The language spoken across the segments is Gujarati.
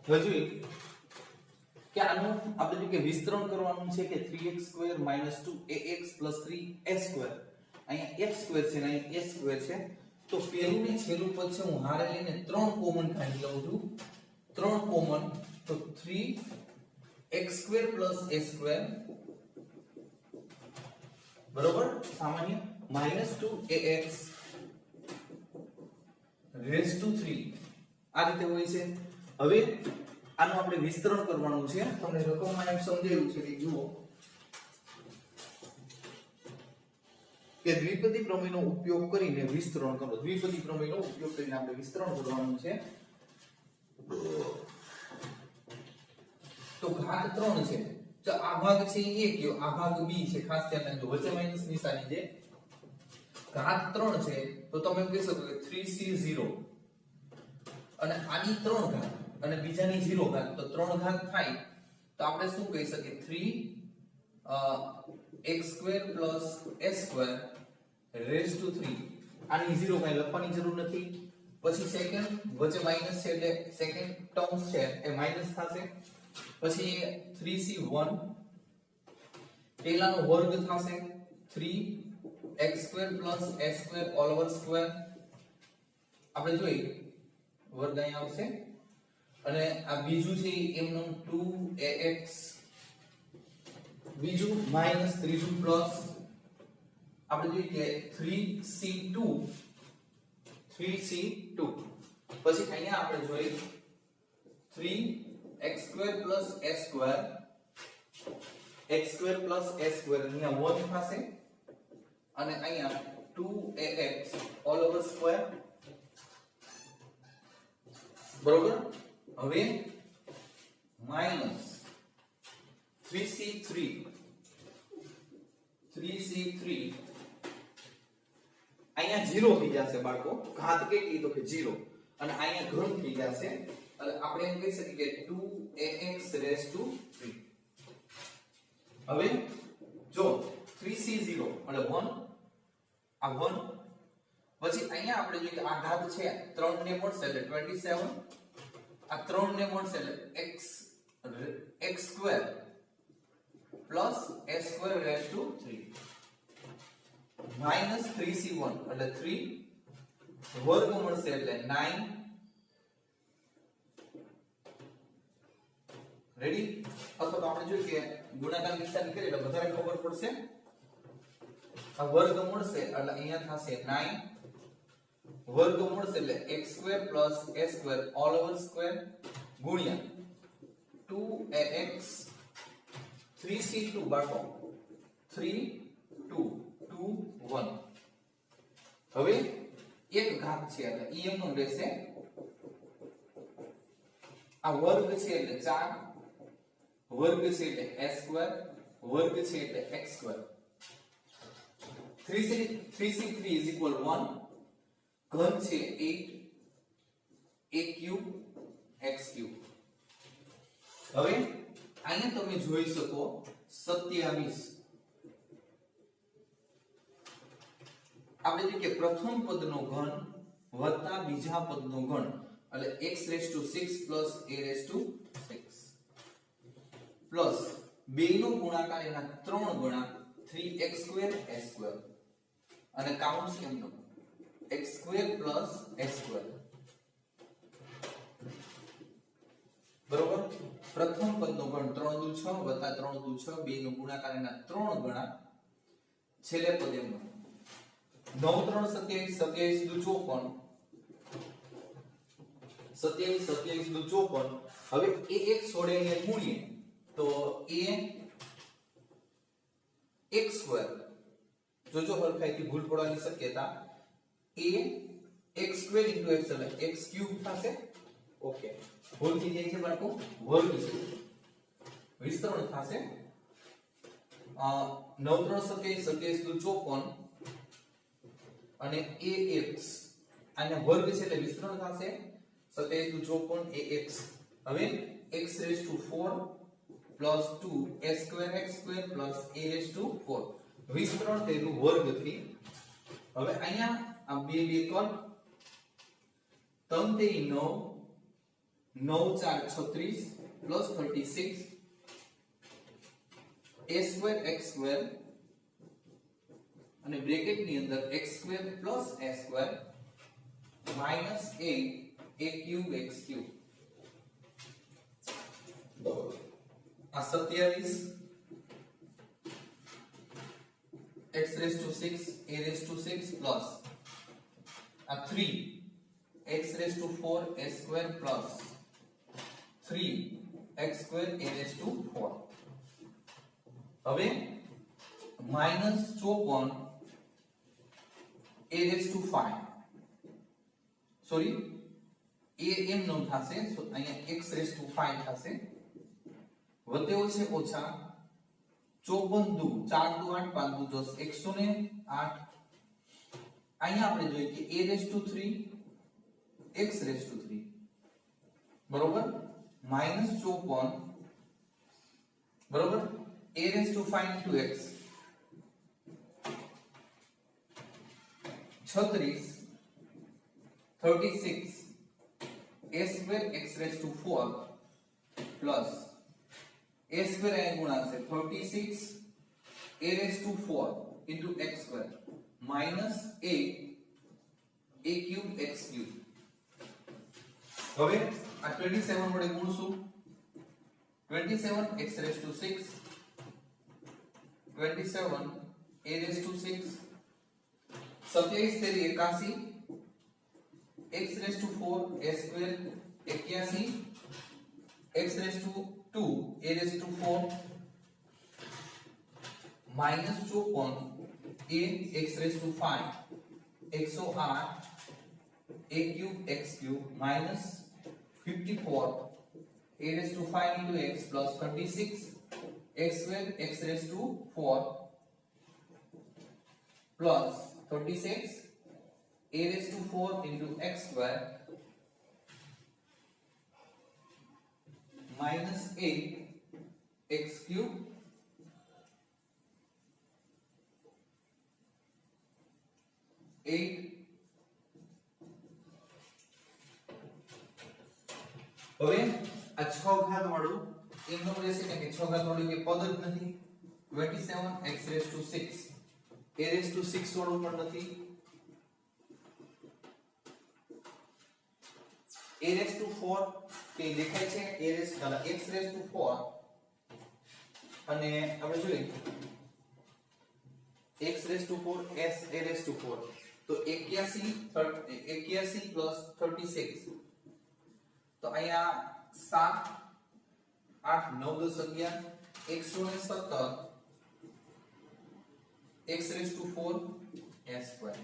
હવે જોઈએ કે આનું આપણે જો કે વિસ્તરણ કરવાનું છે કે 3x² - 2ax + 3s². અહીંયા x² છે ને અહીંયા s² છે. તો પહેલું ને છેલ્લું પદ છે હું હારે લઈને 3 કોમન કાઢી લઉં છું. 3 કોમન તો 3x² + a² બરોબર સામાન્ય -2ax raised to 3 આ રીતે હોય છે. હવે આનું આપણે વિસ્તરણ કરવાનું છે. તમને રકમમાં એમ સમજાયું છે કે જુઓ કે દ્વિપદી પ્રમેયનો ઉપયોગ કરીને વિસ્તરણ કરો. દ્વિપદી પ્રમેયનો ઉપયોગ કરીને આપણે વિસ્તરણ કરવાનું છે. તો ઘાત 3 છે. તો આ ભાગ છે એ કયો, આ ભાગ b છે. ખાસ ધ્યાન રાખજો વચ્ચે માઈનસ નિશાની છે. ઘાત 3 છે તો તમે એમ કહી શકો કે 3c0 અને આની 3 ઘાત અને બીજાની 0 ઘાત તો 3 ઘાત થાય તો આપણે શું કહી શકીએ 3x² + s² raised to 3. આની 0 કાઈ લખવાની જરૂર નથી. પછી સેકન્ડ વચ્ચે માઈનસ છે એટલે સેકન્ડ ટર્મ છે એ માઈનસ થશે. પછી 3c1 પહેલાનો વર્ગ થશે 3x² + s² all over square. આપણે જોઈએ વર્ગ અહીં આવશે અને આ બીજું છે એમનું 2ax બીજું માઈનસ ત્રીજું પ્લસ આપણે જોઈએ કે 3c2 પછી અહીંયા આપણે જોઈએ 3x² + s² x² + s² અહીંયા 1 થશે અને અહીંયા 2ax all over square બરોબર. હવે -3c3 અહીંયા 0 થઈ જશે બાળકો. ઘાત કેટલી તો કે 0 અને અહીંયા ઘન થઈ જશે એટલે આપણે એમ કહી શકીએ કે 2ax raised to 3. હવે જો 3c0 એટલે 1 આ 1 પછી અહીંયા આપણે જોઈએ કે આ ઘાત છે 3 ને મળશે એટલે 27 આ 3 ને મળશે એટલે x² + s² raised to 3 -3c1 એટલે 3 વર્ગ મળશે એટલે 9 રેડી. અથવા તો આપણે જોઈએ કે ગુણાકાર નિશાની કરીએ એટલે વધારે ખબર પડશે. આ વર્ગ મળશે એટલે અહીંયા થશે 9 વર્ગ મળશે એટલે x² + s² all over square ગુણ્યા 2ax 3c2 બાળકો 3 2 2 1. હવે એક ઘાત છે એટલે em નો રહેશે. આ વર્ગ છે એટલે 4 વર્ગ છે એટલે s² વર્ગ છે એટલે x². 3c3 = 1 ઘન છે 8 a³ x³ હવે અહીંયા તમે જોઈ શકો 27 આપણે જોઈએ કે પ્રથમ પદનો ઘન વત્તા બીજા પદનો ઘન એટલે x6 + a6 પ્લસ બેનો ગુણાકાર એના 3 ગણા 3x² s² અને કાઉન્સ એમનો x² + s². બરોબર. પ્રથમ પદનો ઘન 3 દુ 6 વત્તા 3 દુ 6 બેનો ગુણાકાર એના 3 ગણા છેલ્લે પદ એમનો 9 3 27 27 દુ 54 27 27 દુ 54. હવે a1 છોડીને ગુણીએ તો a x² જોજો હરખાઈથી ભૂલ પડવાની શક્યતા a x² * x એટલે x³ થશે. ઓકે ભૂલ થઈ જાય છે બાળકો વર્ગ છે વિસ્તરણ થશે 9 3 27 27 દુ 54 અને ax આને વર્ગ છે એટલે વિસ્તરણ થશે 27 દુ 54 ax. હવે x⁴ + 2 s²x² + a⁴ વિસ્તરણ થયું વર્ગથી. હવે અહીંયા આ બે બે કર 3 * 9 9 4 36 plus 36 a square x square અને બ્રેકેટ ની અંદર x square plus a square minus a cube x cube આ 27 x raised to 6 a raised to 6 plus a 3 x raised to 4 a square plus 3 x square a raised to 4 હવે minus 54 a raised to 5 sorry a એમ નો થાશે સો અહીંયા x raised to 5 થાશે વધ્યો છે ઓછા 54 દુ 4 દુ 8 5 દુ 10 108 અહીંયા આપણે જોઈએ કે a raised to 3 x raised to 3 બરોબર minus 54 બરોબર a raised to 5 into x 36 36 a square x raised to 4 plus a square आया गुणा से 36 a raised to 4 into x square minus a cube x cube હવે આ 27 વડે ગુણશું 27 x raised to 6 27 a raised to 6 27 तेरी 81 x raised to 4 a square 81 x raised to 2 a raised to 4 minus 54 a x raised to 5 108 a cube x cube minus 54 a raised to 5 into x plus 36 x square x raised to 4 plus 36 a raised to 4 into x square minus 8 x cube હવે આ 6 ઘાત વાળું એમનો રહેશે કે 6 ઘાત વાળું કે પદ જ નથી 27 x raised to 6 a raised to 6 વાળું પણ નથી a raised to 4 કે દેખાય છે a raised x raised to 4 અને આપણે જોઈએ x raised to 4 s a raised to 4 તો 81 plus 36 તો અહીંયા 7 8 9 10 11 117 x raised to 4 s square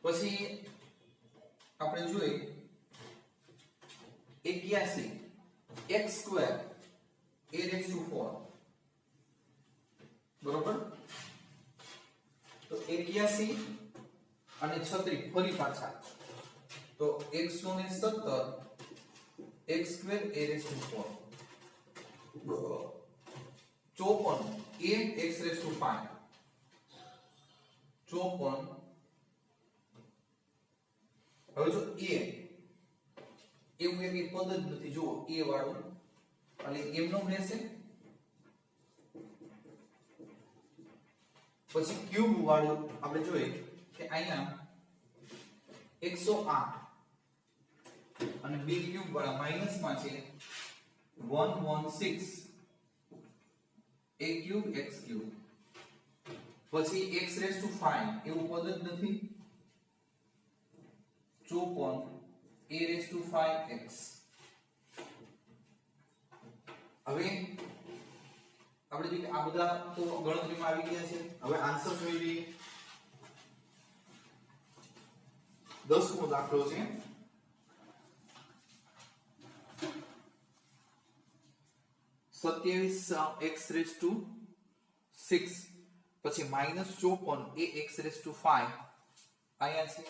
પછી આપણે જોઈએ 81 x square a raised to 4 બરોબર તો 81 અને 36 ફરી પાછા તો 117 x square a raised to 4 54 a x raised to 5 54 હવે જો a એવું એક પદ જ નથી જો a વાળું એટલે એમનો રહેશે પછી ક્યુબ વાળું આપણે જોઈએ કે અહીંયા 108 અને b ક્યુબ વાળા માઈનસ માં છે 116 a ક્યુબ x ક્યુબ પછી x raised to 5 એવું પદ જ નથી 54 a raised to 5x હવે આપણે જોઈએ આ બધા તો ગણતરીમાં આવી ગયા છે હવે આન્સર જોઈ લઈએ 10મો દાખલો છે 27 x raised to 6 પછી -54 a x raised to 5 આયા છે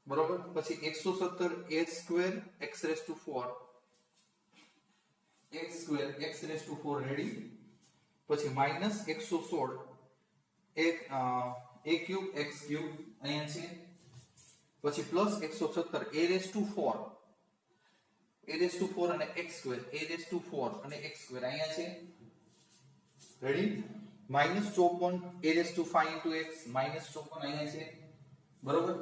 બરોબર પછી 117 a square x raised to 4 x square x raised to 4 ready પછી -116 a cube x cube અહીંયા છે પછી +117 a raised to 4 a⁴ અને x² a⁴ અને x² અહીંયા છે રેડી -54 a⁵ x -54 અહીંયા છે બરોબર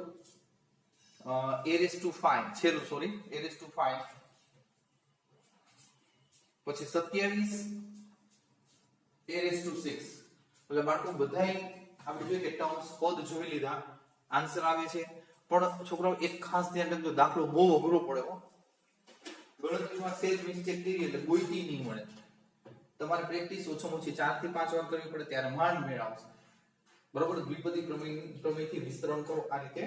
a⁵ છેલ્લું સોરી a⁵ પછી 27 a⁶ એટલે બાળકો બધાય આપણે જોઈએ કે ટર્મ્સ પદ જોઈ લીધા આન્સર આવે છે પણ છોકરાઓ એક ખાસ ધ્યાન રાખજો દાખલો બહુ અઘરો પડે હો ગણતરીમાં સેજ મિસ્ટેક થઈ એટલે ગોઈતી નહીં મળે તમારે પ્રેક્ટિસ ઓછામાં ઓછી 4 થી 5 વાર કરવી પડે ત્યારે માંડ મેળ આવશે બરોબર દ્વિપદી પ્રમેયથી વિસ્તરણ કરો આ રીતે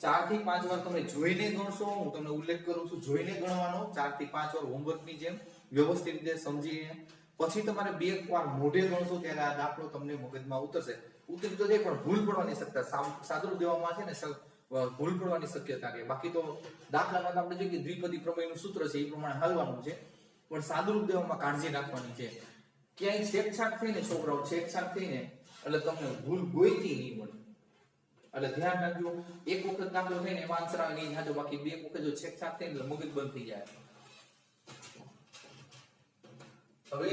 4 થી 5 વાર તમે જોઈને ગણશો હું તમને ઉલ્લેખ કરું છું જોઈને ગણવાનો 4 થી 5 વાર હોમવર્કની જેમ વ્યવસ્થિત રીતે સમજીને પછી તમારે બે વાર મોઢે ગણશો ત્યારે આ દાખલો તમને મગજમાં ઉતરી તો જાય પણ ભૂલ પડવાની શક્યતા સાદુરૂપ દેવામાં છે ને ભૂલ પડવાની શક્યતા રહે બાકી તો દાખલામાં આપણે જોઈએ કે દ્વિપદી પ્રમેયનું સૂત્ર છે એ પ્રમાણે હલવાનું છે પણ સાદુરૂપ દેવામાં કાળજી રાખવાની છે ક્યાંય છેકછાક થઈને છોકરાઓ છેકછાક થઈને એટલે તમને ભૂલ ગોઈતી નહીં મળે એટલે ધ્યાન રાખજો એક વખત દાખલો થઈને એમાં આન્સર આવે નહીં જાજો બાકી બે વખત જો છેકછાક થઈને એટલે મગજ બંધ થઈ જાય હવે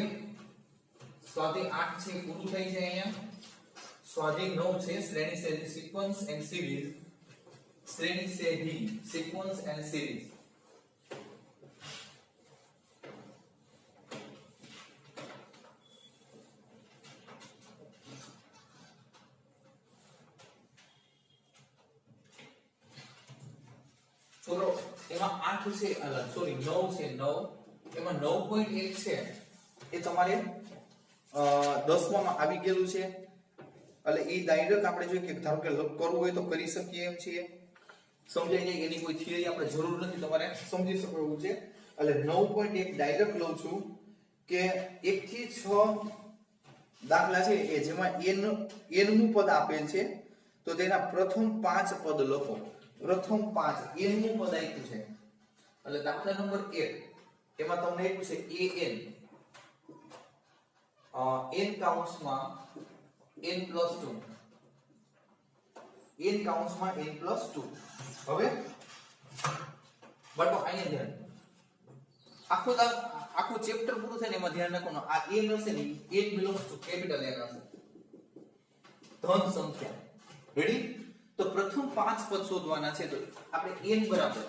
સ્વાધ્યાય 8 છે પૂરું થઈ જાય અહીંયા સ્વાધ્યાય 9 છે શ્રેણી સેધી સિક્વન્સ એન્ડ સિરીઝ શ્રેણી સેધી સિક્વન્સ એન્ડ સિરીઝ છોકરો એમાં 8 છે સોરી 9 છે 9 એમાં 9.1 છે એ તમારે 10માં આવી ગયેલું છે એટલે એ ડાયરેક્ટ આપણે જોઈએ કે ધારો કે કરવું હોય તો કરી શકીએ એમ છીએ સમજાઈ જાય એની કોઈ થિયરી આપણે જરૂર નથી તમારે સમજી શકો એવું છે એટલે 9.1 ડાયરેક્ટ લઉં છું કે 1 થી 6 દાખલા છે એ જેમાં n નું પદ આપેલ છે તો તેના પ્રથમ 5 પદ લખો પ્રથમ 5 n નું પદ આપ્યું છે એટલે દાખલા નંબર 1 એમાં તમને આપ્યું છે n કાઉન્સમાં n+2 n કાઉન્સમાં n+2 હવે બટો અહીંયા ધ્યાન આખું ચેપ્ટર પૂરું થાય ને એમાં ધ્યાન રાખવાનું આ n હશે ને n belongs to capital N હશે ધન સંખ્યા રેડી તો પ્રથમ 5 પદ શોધવાના છે તો આપણે n બરાબર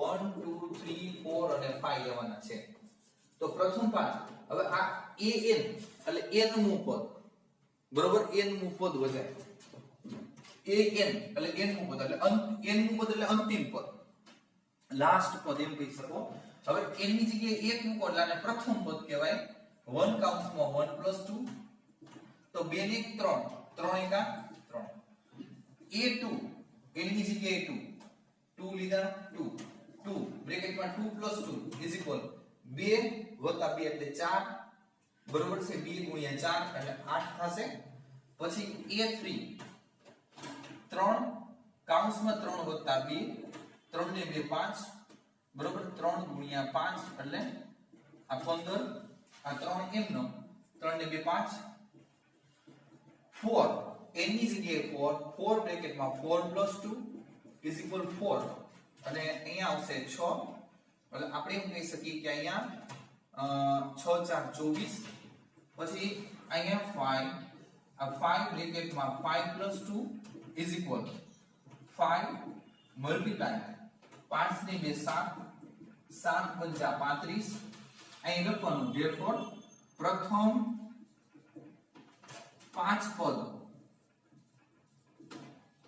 1 2 3 4 અને 5 લેવાના છે તો પ્રથમ 5 હવે આ an એટલે n નું પદ બરોબર n નું પદ વધારે an એટલે n નું પદ એટલે n નું પદ એટલે અંતિમ પદ લાસ્ટ પદ એમ કહી શકો હવે n ની જગ્યાએ 1 મૂકો એટલે આને પ્રથમ પદ કહેવાય 1 કાઉન્સમાં 1+2 તો 2 ને 3 3 એકા 3 a2 n ની જગ્યાએ 2 લીધા 2 બ્રેકેટમાં 2+2 ઇઝ ઇક્વલ 2 વત્તા 2 એટલે 4 બરોબર છે 2 ગુણ્યા 4 એટલે 8 થશે પછી a3 3 કાઉન્સમાં 3 વત્તા 2 3 ને 2 5 બરોબર 3 ગુણ્યા 5 એટલે આ 15 આ 3 m નો 3 ને 2 5 4 n ની જગ્યાએ 4 બ્રેકેટમાં 4+2 ઇઝ ઇક્વલ 4 અને અહીંયા આવશે 6 એટલે આપણે એમ કહી શકીએ કે અહીંયા 6 4 24 પછી અહીંયા 5 આ 5 બ્રેકેટમાં 5+2 ઇઝ ઇક્વલ 5 મલ્ટીપ્લાય 5 ને 2 7 7 પંચા 35 અહીં લખવાનું therefore પ્રથમ 5 પદ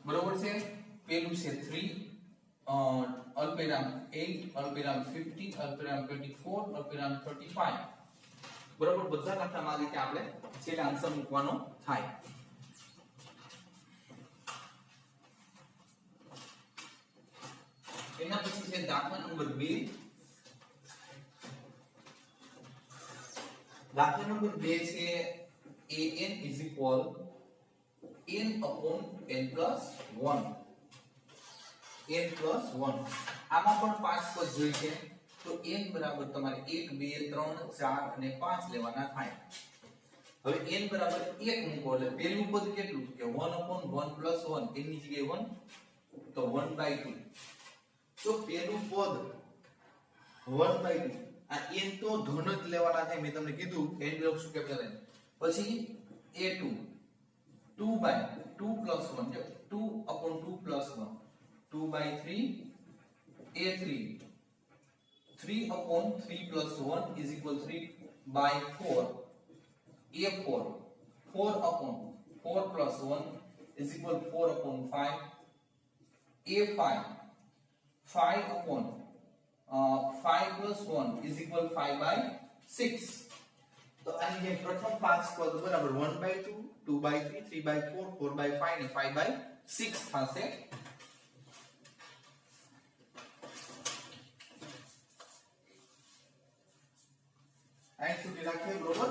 બરોબર છે પેલું છે 3 અલ્પવિરામ 8 અલ્પવિરામ 15 અલ્પવિરામ 24 અલ્પવિરામ 35 બરોબર બધા દાખલામાં આ રીતે આપણે છેલ્લે આન્સર મૂકવાનો થાય એના પછી છે દાખલા નંબર 2 દાખલા નંબર 2 છે an is equal n upon n plus 1 n plus 1 આમાં પણ 5 પદ જોઈ છે તો n બરાબર તમારે 1 2 3 4 અને 5 લેવાના થાય હવે n બરાબર 1 મૂકો એટલે પહેલું પદ કેટલું કે 1 upon 1 plus 1 n ની જગ્યાએ 1 તો 1/2 જો પહેલું પદ 1/2 આ n તો ધન જ લેવાના છે મેં તમને કીધું n બ્લોક શું કેમ કરે પછી a2 2/2 plus 1 જો 2/2 plus 1 2/3 a3 3/3 plus 1 is equal 3/4 a4 4/4 plus 1 is equal 4/5 a5 5 plus 1 is equal 5/6 तो આની જે પ્રથમ પાંચ પદ બરાબર 1/2 2/3 3/4 4/5 ને 5/6 થશે અહીં સુધી રાખીએ બરોબર